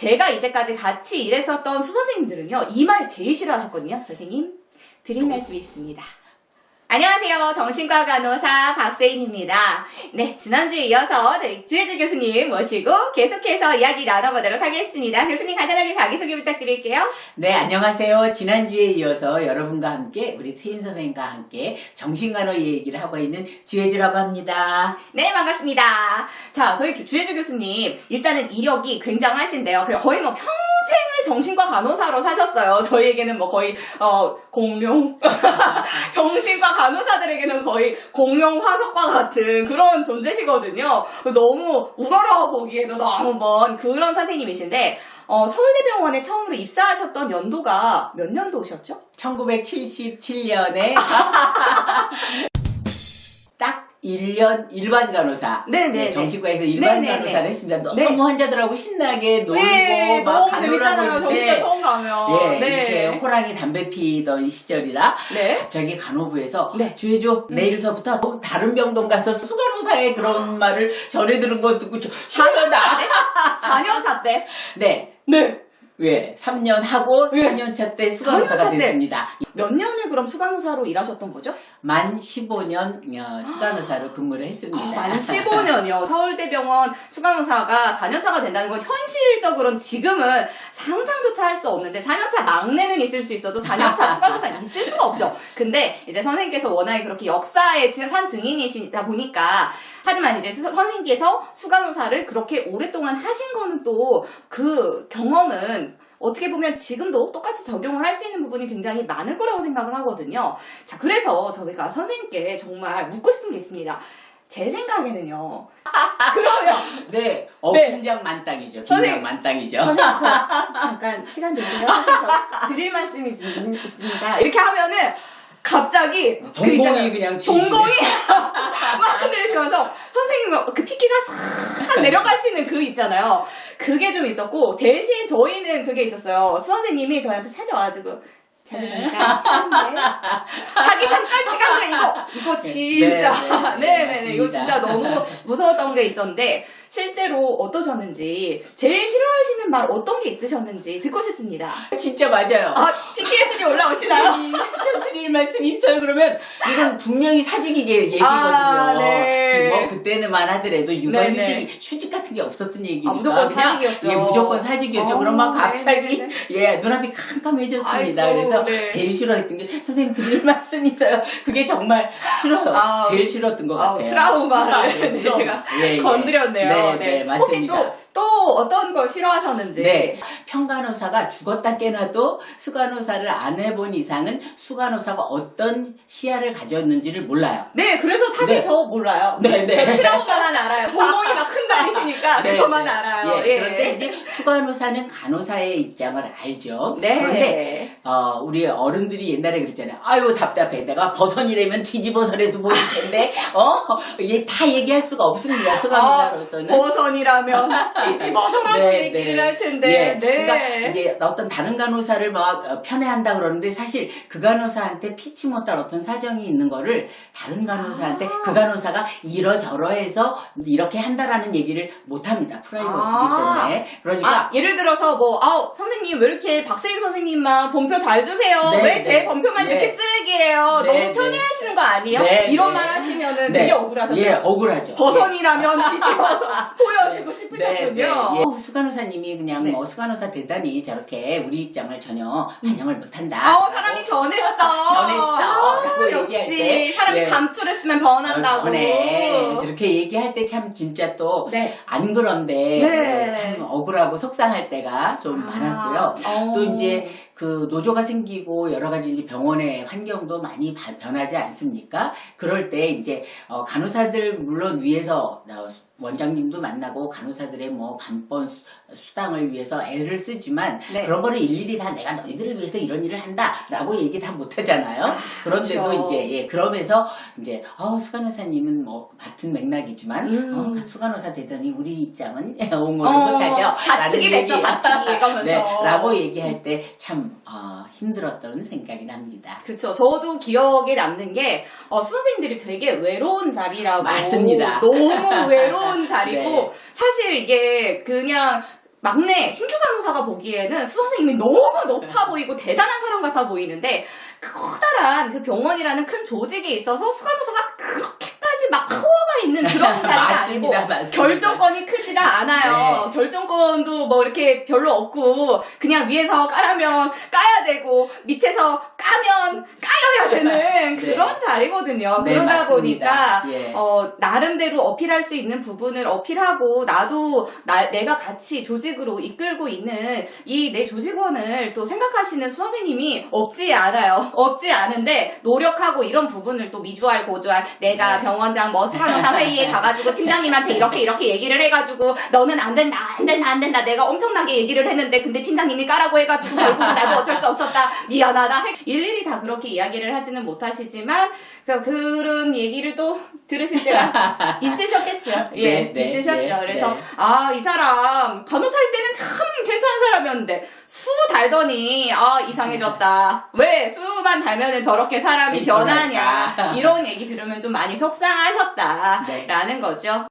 제가 이제까지 같이 일했었던 수선생님들은요, 이 말 제일 싫어하셨거든요. 선생님, 드릴 말씀이 있습니다. 안녕하세요. 정신과 간호사 박세인입니다. 네, 지난주에 이어서 저희 주혜주 교수님 모시고 계속해서 이야기 나눠보도록 하겠습니다. 교수님 간단하게 자기소개 부탁드릴게요. 네, 안녕하세요. 지난주에 이어서 여러분과 함께 우리 태인 선생님과 함께 정신간호 얘기를 하고 있는 주혜주라고 합니다. 네, 반갑습니다. 자, 저희 주혜주 교수님 일단은 이력이 굉장하신데요. 거의 뭐 평생을 정신과 간호사로 사셨어요. 저희에게는 뭐 거의 공룡 정신과 간호사들에게는 거의 공룡 화석과 같은 그런 존재시거든요. 너무 우러러 보기에도 너무 먼 그런 선생님이신데 서울대병원에 처음으로 입사하셨던 연도가 몇 년도셨죠? 1977년에 딱 1년 일반 간호사. 네네. 정신과에서 일반 네네네. 간호사를 했습니다. 너무 네. 환자들하고 신나게 놀고 네, 막 너무 간호를 재밌잖아요. 하고 정신과 있는데 처음 가면. 예, 네. 이렇게 호랑이 담배 피던 시절이라 네. 갑자기 간호부에서 네. 주혜주 내일서부터 다른 병동 가서 수간호사의 그런 말을 전해 들은 거 듣고 4년차 때? 네. 네. 왜 3년 하고 네. 4년차 때 수간호사가 4년차 때. 됐습니다. 몇 년을 그럼 수간호사로 일하셨던 거죠? 만 15년 수간호사로 근무를 했습니다. 만 15년이요. 서울대병원 수간호사가 4년차가 된다는 건 현실적으로는 지금은 상상조차 할 수 없는데 4년차 막내는 있을 수 있어도 4년차 수간호사는 있을 수가 없죠. 근데 이제 선생님께서 워낙에 그렇게 역사의 산 증인이시다 보니까 하지만 이제 선생님께서 수간호사를 그렇게 오랫동안 하신 거는 또 그 경험은 어떻게 보면 지금도 똑같이 적용을 할 수 있는 부분이 굉장히 많을 거라고 생각을 하거든요. 자, 그래서 저희가 선생님께 정말 묻고 싶은 게 있습니다. 제 생각에는요. 그러면 네, 긴장 만땅이죠. 선생님. 긴장 만땅이죠. 선생님, 저 잠깐 시간 되세요? 사실 저 드릴 말씀이 있습니다. 이렇게 하면은 갑자기 동공이 그냥 동공이 막 흔들리시면서 선생님 그 피키가 싹 내려가시는 그 있잖아요. 그게 좀 있었고 대신 저희는 그게 있었어요. 수선생님이 저희한테 찾아와가지고 자기 잠깐 시간돼 자기 잠깐 시간돼 이거 진짜 네네네 이거 진짜 너무 무서웠던 게 있었는데 실제로 어떠셨는지 제일 싫어하시는 말 어떤 게 있으셨는지 듣고 싶습니다. 진짜 맞아요. PTSD 올라오시나요? 저 드릴 말씀이 있어요. 그러면 이건 분명히 사직이게 얘기거든요. 네. 지금 뭐 그때는만 하더라도 육아휴직, 네네. 휴직 같은 게 없었던 얘기니까 무조건 그냥 사직이었죠. 예, 무조건 사직이었죠. 그럼 막 갑자기 네네네. 예 눈앞이 캄캄해졌습니다. 아이고, 그래서 네. 제일 싫어했던 게 선생님 드릴 말씀 있어요. 그게 정말 싫어요. 제일 싫었던 것 같아요. 트라우마를 네, 제가 건드렸네요. 네, 맞습니다. 혹시 또 어떤 거 싫어하셨는지? 네. 평간호사가 죽었다 깨나도 수간호사를 안 해본 이상은 수간호사가 어떤 시야를 가졌는지를 몰라요. 네, 그래서 사실 네. 저 몰라요. 네. 저 트라우마만 알아요. 동공이 막 흔들리시니까 그것만 알아요. 예. 그런데 이제 수간호사는 간호사의 입장을 알죠. 네. 그런데 우리 어른들이 옛날에 그랬잖아요. 아유 답답해. 내가 버선이라면 뒤집어서라도 모일 텐데 이게 다 얘기할 수가 없습니다. 수간호사로서는. 버선이라면 뒤집어서라도 얘기를 할 텐데. 예. 그러니까 이제 어떤 다른 간호사를 막 편애한다 그러는데 사실 그 간호사한테 피치 못할 어떤 사정이 있는 거를 다른 간호사한테 그 간호사가 이러저러해서 이렇게 한다라는 얘기를 못합니다. 프라이버시기 때문에. 그러니까 예를 들어서 선생님 왜 이렇게 박세인 선생님만 본표 잘 주세요? 네, 왜 제 네. 본표만 네. 이렇게 쓰레기예요? 네, 너무 편애하시는 거 아니에요? 네, 이런 네. 말 하시면은 네. 되게 억울하셨어요. 예, 억울하죠. 버선이라면 뒤집어서 보여주고 싶으셨군요. 예. 수간호사님이 그냥 네. 뭐 수간호사 대단히 저렇게 우리 입장을 전혀 반영을 못한다. 사람이 변했어. 변했어. 역시 얘기할 때, 사람이 예. 감투를 쓰면 변한다고. 네. 그렇게 얘기할 때 참 진짜 또 네. 안 그런데 네. 참 억울하고 속상할 때가 좀 많았고요. 또 이제 그 노조가 생기고 여러 가지 이제 병원의 환경도 많이 변하지 않습니까? 그럴 때 이제 간호사들 물론 위에서 원장님도 만나고 간호사들의 뭐 밤번 수당을 위해서 애를 쓰지만 네. 그런 거를 일일이 다 내가 너희들을 위해서 이런 일을 한다라고 얘기 다 못하잖아요. 그런데도 그렇죠. 이제 그러면서 이제 수간호사님은 뭐 같은 맥락이지만 수간호사 되더니 우리 입장은 옹호를 못하셔. 다치기 됐어, 다치기 이러면서. 네, 라고 얘기할 때 참 힘들었던 생각이 납니다. 그쵸. 저도 기억에 남는 게 수선생님들이 되게 외로운 자리라고. 맞습니다. 너무 외로운 자리고 네. 사실 이게 그냥 막내 신규 간호사가 보기에는 수 선생님이 너무 높아 보이고 대단한 사람 같아 보이는데 커다란 그 병원이라는 큰 조직에 있어서 수 간호사가 그렇게까지 막 파워가 있는 그런 자리가 아니고 맞습니다. 결정권이 크지가 않아요. 네. 결정권도 뭐 이렇게 별로 없고 그냥 위에서 까라면 까야 되고 밑에서 까면 까여야 되는 그런 자리거든요. 네, 그러다 맞습니다. 보니까 예. 나름대로 어필할 수 있는 부분을 어필하고 나도 내가 같이 조직으로 이끌고 있는 이 내 조직원을 또 생각하시는 수 선생님이 없지 않아요. 없지 않은데 노력하고 이런 부분을 또 미주알 고주알 내가 네. 병원장 뭐 수간호사 회의에 가가지고 팀장님한테 이렇게 얘기를 해가지고 너는 안 된다 내가 엄청나게 얘기를 했는데 근데 팀장님이 까라고 해가지고 결국은 나도 어쩔 수 없었다 미안하다 일일이 다 그렇게 이야기를 하지는 못하시지만 그런 얘기를 또 들으실 때가 있으셨겠죠. 예, 네, 있으셨죠. 네, 그래서 네. 이 사람 간호사일 때는 참 괜찮은 사람이었는데 수 달더니 이상해졌다. 왜 수만 달면은 저렇게 사람이 변하냐. 이런 얘기 들으면 좀 많이 속상하셨다라는 거죠.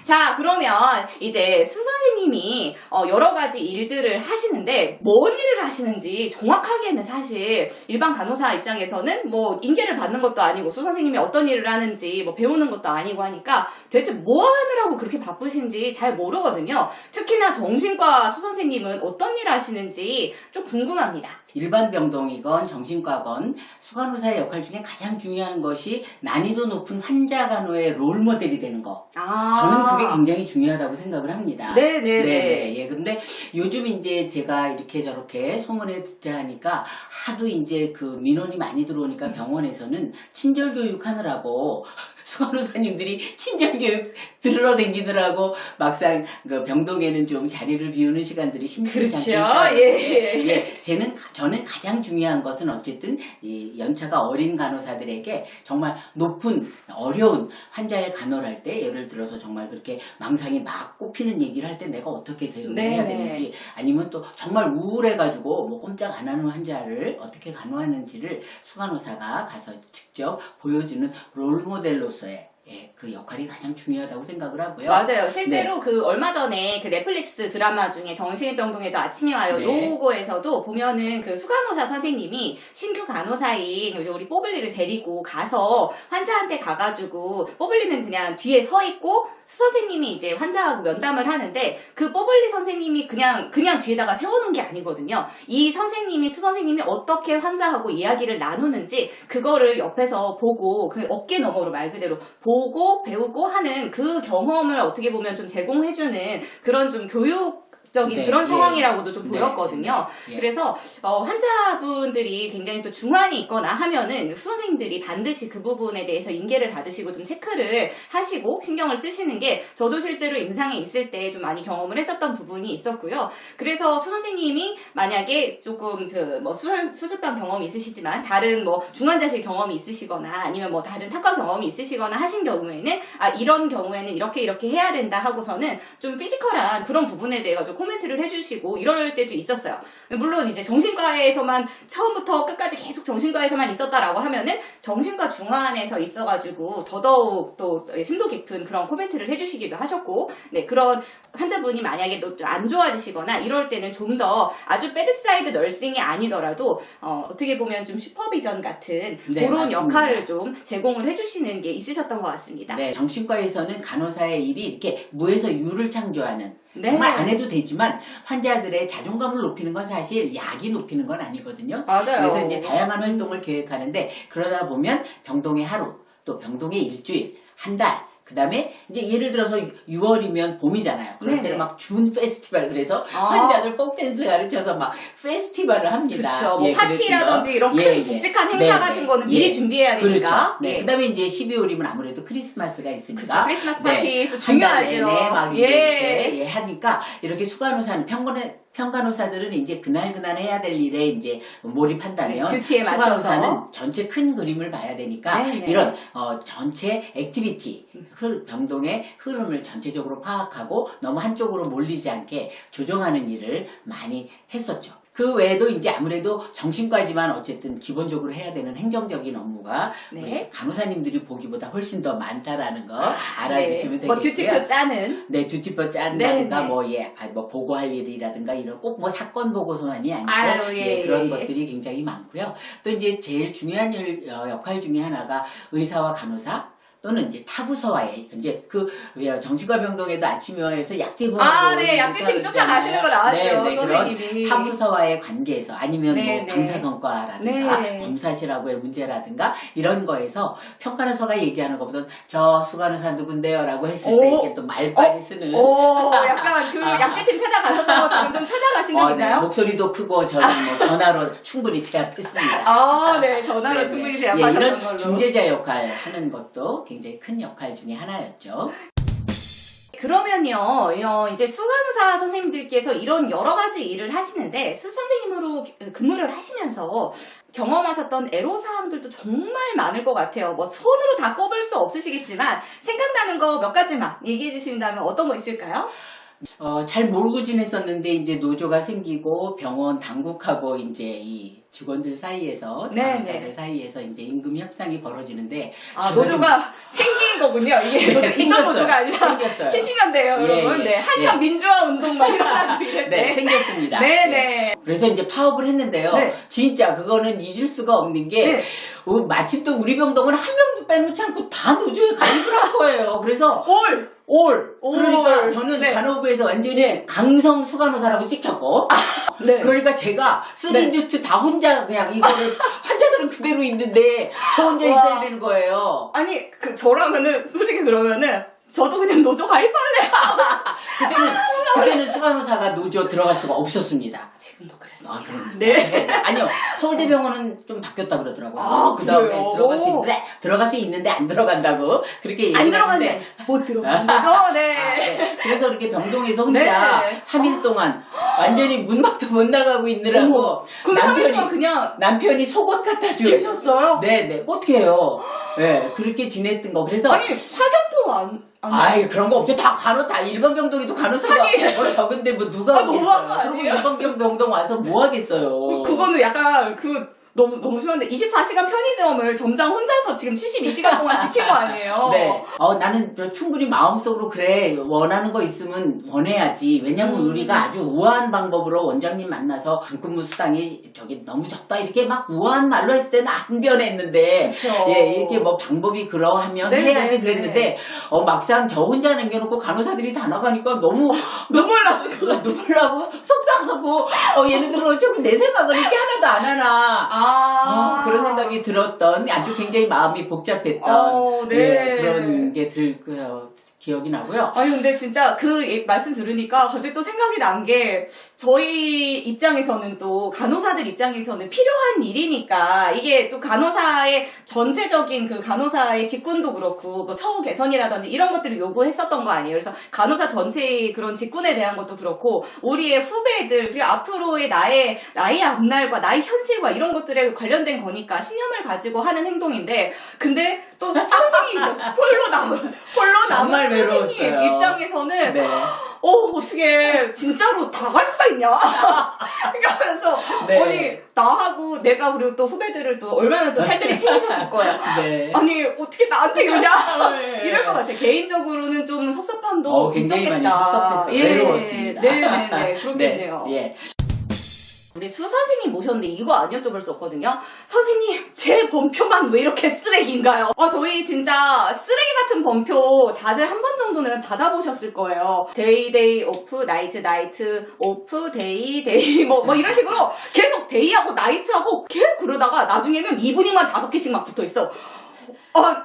자, 그러면 이제 수 선생님이 여러 가지 일들을 하시는데 뭔 일을 하시는지 정확하게는 사실 일반 간호사 입장에서는 뭐 인계를 받는 것도 아니고 수 선생님이 어떤 일을 하는지 뭐 배우는 것도 아니고 하니까 대체 뭐 하느라고 그렇게 바쁘신지 잘 모르거든요. 특히나 정신과 수 선생님은 어떤 일 하시는지 좀 궁금합니다. 일반 병동이건 정신과건 수간호사의 역할 중에 가장 중요한 것이 난이도 높은 환자 간호의 롤모델이 되는 거. 저는 그게 굉장히 중요하다고 생각을 합니다. 네네네. 예, 근데 요즘 이제 제가 이렇게 저렇게 소문에 듣자 하니까 하도 이제 그 민원이 많이 들어오니까 병원에서는 친절교육 하느라고 수간호사님들이 친절교육 들으러 댕기더라고 막상 그 병동에는 좀 자리를 비우는 시간들이 심심치 그렇죠. 않으니까 예. 저는 가장 중요한 것은 어쨌든 이 연차가 어린 간호사들에게 정말 높은 어려운 환자의 간호를 할 때 예를 들어서 정말 그렇게 망상이 막 꼽히는 얘기를 할 때 내가 어떻게 대응을 해야 되는지 아니면 또 정말 우울해가지고 뭐 꼼짝 안 하는 환자를 어떻게 간호하는지를 수간호사가 가서 직접 보여주는 롤모델로서의 그 역할이 가장 중요하다고 생각을 하고요. 맞아요. 실제로 그 얼마 전에 그 넷플릭스 드라마 중에 정신병동에도 아침이 와요. 네. 요거에서도 보면은 그 수간호사 선생님이 신규 간호사인 요즘 우리 뽀블리를 데리고 가서 환자한테 가가지고 뽀블리는 그냥 뒤에 서 있고 수 선생님이 이제 환자하고 면담을 하는데 그 뽀블리 선생님이 그냥 뒤에다가 세워놓은 게 아니거든요. 이 선생님이 수 선생님이 어떻게 환자하고 이야기를 나누는지 그거를 옆에서 보고 그 어깨 너머로 말 그대로 보고 배우고 하는 그 경험을 어떻게 보면 좀 제공해주는 그런 좀 교육적인 그런 상황이라고도 좀 보였거든요. 그래서 환자분들이 굉장히 또 중환이 있거나 하면은 수 선생님들이 반드시 그 부분에 대해서 인계를 받으시고 좀 체크를 하시고 신경을 쓰시는 게 저도 실제로 임상에 있을 때 좀 많이 경험을 했었던 부분이 있었고요. 그래서 수 선생님이 만약에 조금 뭐 수술방 경험이 있으시지만 다른 뭐 중환자실 경험이 있으시거나 아니면 뭐 다른 탁과 경험이 있으시거나 하신 경우에는 이런 경우에는 이렇게 해야 된다 하고서는 좀 피지컬한 그런 부분에 대해서 좀 코멘트를 해주시고 이럴 때도 있었어요. 물론 이제 정신과에서만 처음부터 끝까지 계속 정신과에서만 있었다라고 하면은 정신과 중환에서 있어가지고 더더욱 또 심도 깊은 그런 코멘트를 해주시기도 하셨고, 그런 환자분이 만약에 또 안 좋아지시거나 이럴 때는 좀 더 아주 배드사이드 널싱이 아니더라도 어떻게 보면 좀 슈퍼비전 같은 그런 맞습니다. 역할을 좀 제공을 해주시는 게 있으셨던 것 같습니다. 네, 정신과에서는 간호사의 일이 이렇게 무에서 유를 창조하는 정말 안 해도 되지만 환자들의 자존감을 높이는 건 사실 약이 높이는 건 아니거든요. 맞아요. 그래서 이제 다양한 활동을 계획하는데 그러다 보면 병동의 하루, 또 병동의 일주일, 한 달, 그 다음에 이제 예를 들어서 6월이면 봄이잖아요. 그럴 때는 막 준 페스티벌 그래서 환자들 폴댄스 가르쳐서 막 페스티벌을 합니다. 그렇죠. 뭐 파티라든지 이런 큰 묵직한 행사 같은 거는 미리 준비해야 되니까. 그렇죠. 그 다음에 이제 12월이면 아무래도 크리스마스가 있으니까. 그렇죠. 크리스마스 파티도 중요하죠. 막 이제 하니까 이렇게 수간호사는 평간호사들은 이제 그날 해야 될 일에 이제 몰입한다면 듀티에 맞춰서 수간호사는 전체 큰 그림을 봐야 되니까 이런 전체 액티비티 병동의 흐름을 전체적으로 파악하고 너무 한쪽으로 몰리지 않게 조정하는 일을 많이 했었죠. 그 외에도 이제 아무래도 정신과지만 어쨌든 기본적으로 해야 되는 행정적인 업무가 네. 우리 간호사님들이 보기보다 훨씬 더 많다라는 거 알아두시면 되겠고요. 뭐 듀티표 짜는. 네, 듀티표 짠다든가 네, 네. 뭐 보고할 일이라든가 이런 꼭 뭐 사건 보고서만이 아니고 아유, 예, 그런 예. 것들이 굉장히 많고요. 또 이제 제일 중요한 역할 중에 하나가 의사와 간호사 또는 이제 타부서와의 이제 정신과 병동에도 아침의와에서 약제보하고 네, 약제팀 쫓아가시는 거 나왔죠, 선생님이. 그런 타부서와의 관계에서 아니면 네, 뭐 네. 방사선과라든가 네. 검사실하고의 문제라든가 이런 거에서 평간호사가 얘기하는 것보다 저 수간호사 누군데요라고 했을 때 이렇게 또 말빨리 쓰는 약간 그 약제팀 찾아가셨다고 지금 좀 찾아가신 적 있나요? 네, 목소리도 크고 저는 뭐 전화로 충분히 제압했습니다. 네, 전화로 네, 충분히 네. 제압하셨던 이런 걸로. 중재자 역할 하는 것도 굉장히 큰 역할 중에 하나였죠. 그러면요, 이제 수간호사 선생님들께서 이런 여러 가지 일을 하시는데, 수선생님으로 근무를 하시면서 경험하셨던 애로사항들도 정말 많을 것 같아요. 뭐, 손으로 다 꼽을 수 없으시겠지만, 생각나는 거 몇 가지만 얘기해 주신다면 어떤 거 있을까요? 잘 모르고 지냈었는데 이제 노조가 생기고 병원 당국하고 이제 이 직원들 사이에서 간호사들 사이에서 이제 임금 협상이 벌어지는데 노조가 생긴 거군요. 이게 네, 있던 노조가 아니라 생겼어요. 70년대예요, 여러분. 네, 한참 민주화 운동 막 일어나고 이럴 때. 네, 생겼습니다. 네. 그래서 이제 파업을 했는데 네. 진짜 그거는 잊을 수가 없는 게 마침 또 우리 병동은 한 명도 빼놓지 않고 다 노조에 가입을 한 거예요. 그래서 그러니까 저는 간호부에서 완전히 강성 수간호사라고 찍혔고 그러니까 제가 쓰린듀트 다 혼자 그냥 이거를 환자들은 그대로 있는데 저 혼자 있어야 되는 거예요. 아니 저라면은 솔직히 그러면은 저도 그냥 노조 가입할래요. 그때는 수간호사가 노조 들어갈 수가 없었습니다. 지금도 그랬어요. 그럼 네. 아니요. 서울대병원은 좀 바뀌었다 그러더라고요. 그다음에 그래요? 들어갈 수 있는데 안 들어간다고 그렇게 얘기를 안 들어갔네. 했는데 못 들어간다고. 네. 그래서 이렇게 병동에서 혼자 네. 3일 동안 완전히 문밖도 못 나가고 있느라고 그럼 3일 동안 그냥 남편이 속옷 갖다 주고 계셨어요? 네네 어떻게 해요? 네 그렇게 지냈던 거 그래서 아니 사견도 아이 그런 거 없죠. 다 일반 병동에도 간호사가 적은데 뭐 누가 너무한 거 하겠어요. 그리고 아니에요? 일반 병동 와서 뭐 하겠어요. 그거는 약간 너무 심한데 24시간 편의점을 점장 혼자서 지금 72시간 동안 지킨 거 아니에요? 네. 나는 충분히 마음속으로 그래 원하는 거 있으면 원해야지. 왜냐면 우리가 아주 우아한 방법으로 원장님 만나서 근무 수당이 너무 적다 이렇게 막 우아한 말로 했을 때는 안 변했는데 그쵸. 이렇게 뭐 방법이 그러하면 해야지 그랬는데 막상 저 혼자 남겨놓고 간호사들이 다 나가니까 너무 눈물 나고 속상하고 얘네들은 저거 내 생각을 이렇게 하나도 안 하나. 그런 생각이 들었던 아주 굉장히 마음이 복잡했던 그런 게 기억이 나고요. 아니 근데 진짜 그 말씀 들으니까 갑자기 또 생각이 난 게 저희 입장에서는 또 간호사들 입장에서는 필요한 일이니까 이게 또 간호사의 전체적인 그 간호사의 직군도 그렇고 뭐 처우 개선이라든지 이런 것들을 요구했었던 거 아니에요. 그래서 간호사 전체의 그런 직군에 대한 것도 그렇고 우리의 후배들 그리고 앞으로의 나의 앞날과 나의 현실과 이런 것들에 관련된 거니까 신념을 가지고 하는 행동인데 근데 또 선생님이죠. 홀로 남은 정말 선생님 외로웠어요. 입장에서는 어떻게 진짜로 다 갈 수가 있냐 그러면서 아니 나하고 내가 그리고 또 후배들을 또 얼마나 또 살뜰히 챙기셨을 거야. 아니 어떻게 나한테 그러냐 이럴 것 같아. 개인적으로는 좀 섭섭함도 굉장히 있었겠다. 많이 섭섭했어요. 외로웠습니다. 네네네 그렇겠네요. 네. 우리 수 선생님 모셨는데 이거 안 여쭤볼 수 없거든요. 선생님 제 범표만 왜 이렇게 쓰레기인가요? 저희 진짜 쓰레기 같은 범표 다들 한 번 정도는 받아보셨을 거예요. 데이 오프 나이트 오프 데이 뭐 이런 식으로 계속 데이하고 나이트하고 계속 그러다가 나중에는 이브닝만 5개씩 막 붙어있어.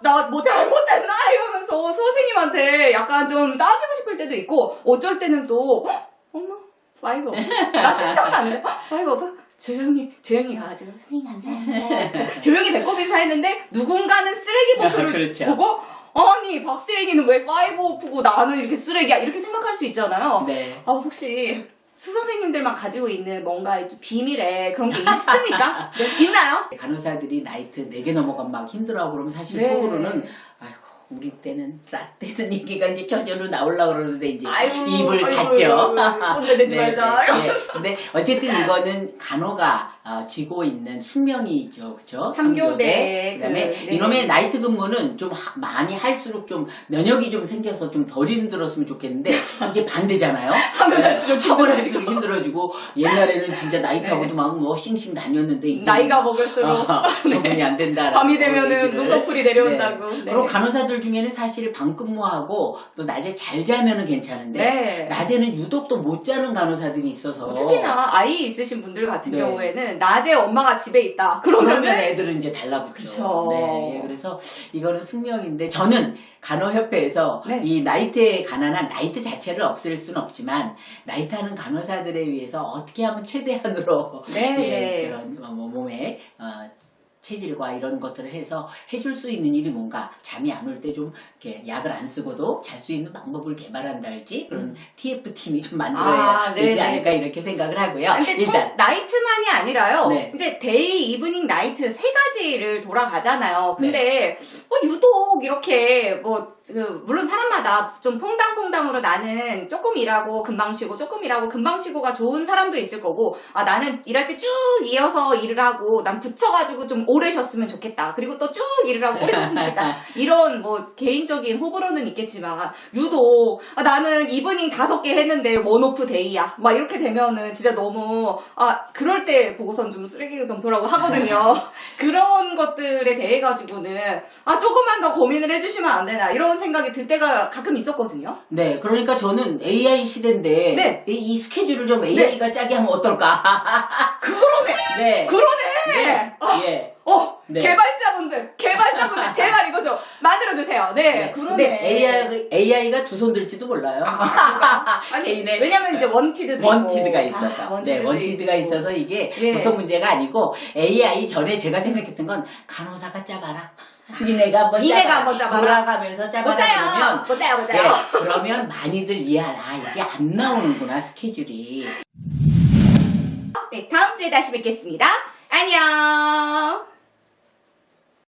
나 뭐 잘못했나? 이러면서 선생님한테 약간 좀 따지고 싶을 때도 있고 어쩔 때는 또 엄마 파이브 나 칭찬 나는데 파이브 조용히 가가지고 선생님 감사합니다. 조용히 배꼽 인사했는데 누군가는 쓰레기 버프를 그렇죠. 보고 아니 박세인이는 왜 파이브 오프고 나는 이렇게 쓰레기야 이렇게 생각할 수 있잖아요. 네. 혹시 수 선생님들만 가지고 있는 뭔가 비밀에 그런 게 있습니까? 네, 있나요? 간호사들이 나이트 4개 넘어가면 막 힘들어하고 그러면 사실 속으로는 아이고 우리 때는 라떼는 얘기가 이제 저절로 나오려고 그러는데 이제 아이고, 입을 아이고, 닫죠. 꼰대 되지 말자. 네. 근데 어쨌든 이거는 간호가 쥐고 있는 숙명이죠, 그렇죠? 삼교대. 그다음에 네. 이놈의 나이트 근무는 좀 많이 할수록 좀 면역이 좀 생겨서 좀 덜 힘들었으면 좋겠는데 이게 반대잖아요. 하면 할수록 힘들어지고 옛날에는 진짜 나이트하고도 막 뭐 싱싱 다녔는데 이제 나이가 먹을수록 적응이 안 된다. 밤이 되면은 눈꺼풀이 내려온다고. 네. 그리고 간호사들 중에는 사실 밤 근무하고 또 낮에 잘 자면은 괜찮은데 네. 낮에는 유독 또 못 자는 간호사들이 있어서 특히나 아이 있으신 분들 같은 네. 경우에는 낮에 엄마가 집에 있다. 그러면 그러면은 애들은 이제 달라붙죠. 그쵸. 네, 그래서 이거는 숙명인데 저는 간호협회에서 네. 이 나이트에 관한 나이트 자체를 없앨 수는 없지만 나이트하는 간호사들에 위해서 어떻게 하면 최대한으로 네, 예, 네. 그런 몸에 체질과 이런 것들을 해서 해줄 수 있는 일이 뭔가 잠이 안 올 때 좀 이렇게 약을 안 쓰고도 잘 수 있는 방법을 개발한달지 그런 TF팀이 좀 만들어야 되지 네네. 않을까 이렇게 생각을 하고요. 근데 일단 나이트만이 아니라요. 네. 이제 데이, 이브닝, 나이트 세 가지를 돌아가잖아요. 근데 유독 이렇게 물론 사람마다 좀 퐁당퐁당으로 나는 조금 일하고 금방 쉬고 조금 일하고 금방 쉬고가 좋은 사람도 있을 거고 나는 일할 때 쭉 이어서 일을 하고 난 붙여가지고 좀 오래 쉬었으면 좋겠다. 그리고 또 쭉 일을 하고 오래 쉬었으면 좋겠다. 이런 개인적인 호불호는 있겠지만 유독 나는 이브닝 5개 했는데 원오프 데이야. 막 이렇게 되면은 진짜 너무 그럴 때 보고선 좀 쓰레기 병표라고 하거든요. 그런 것들에 대해 가지고는 조금만 더 고민을 해주시면 안 되나 이런 생각이 들 때가 가끔 있었거든요. 네, 그러니까 저는 AI 시대인데 네. 이 스케줄을 좀 AI가 짜게 하면 어떨까? 그러네. 네. 그러네. 네. 예. 네. 개발자분들 제발 이거죠. 만들어주세요. 네. 근데 AI가 두 손 들지도 몰라요. 아니, 개인의 왜냐면 이제 원티드도 원티드가 있고. 있어서. 원티드도 원티드가 있고. 있어서 이게 예. 보통 문제가 아니고 AI 전에 제가 생각했던 건 간호사가 짜봐라. 니네가 한번 짜봐라. 돌아가면서 짜봐라. 못 짜요. 네, 그러면 많이들 이해하라. 이게 안 나오는구나, 스케줄이. 네, 다음 주에 다시 뵙겠습니다. 안녕.